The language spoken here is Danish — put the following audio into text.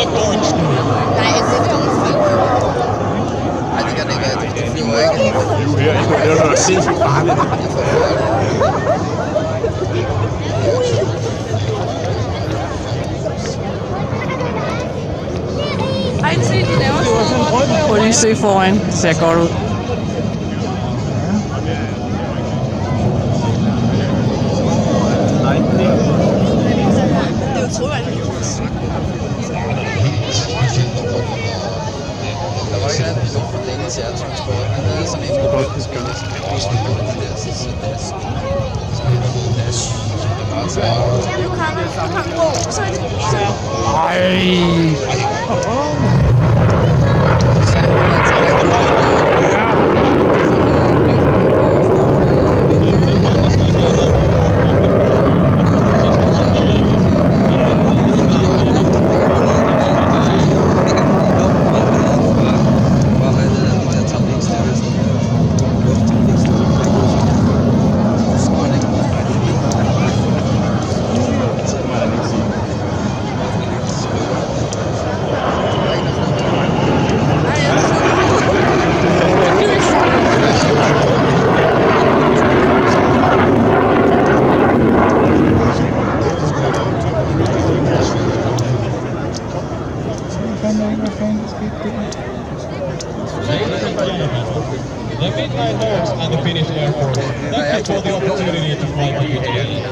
Nej, altså det er omkring. Nej, det kan det ikke være. Det flyver ikke. Du her, det er noget sindssygt farligt. Ej, se, de laver sådan noget. Prøv lige at se foran. Det ser godt ud. Det er jo troværdigt. Der var ikke andet for længe til transport. Han havde sådan en Det skal det. Nu kommer Bo. Så er det. The midnight halts at the Finnish airport. Thank you for the opportunity to fly with you today.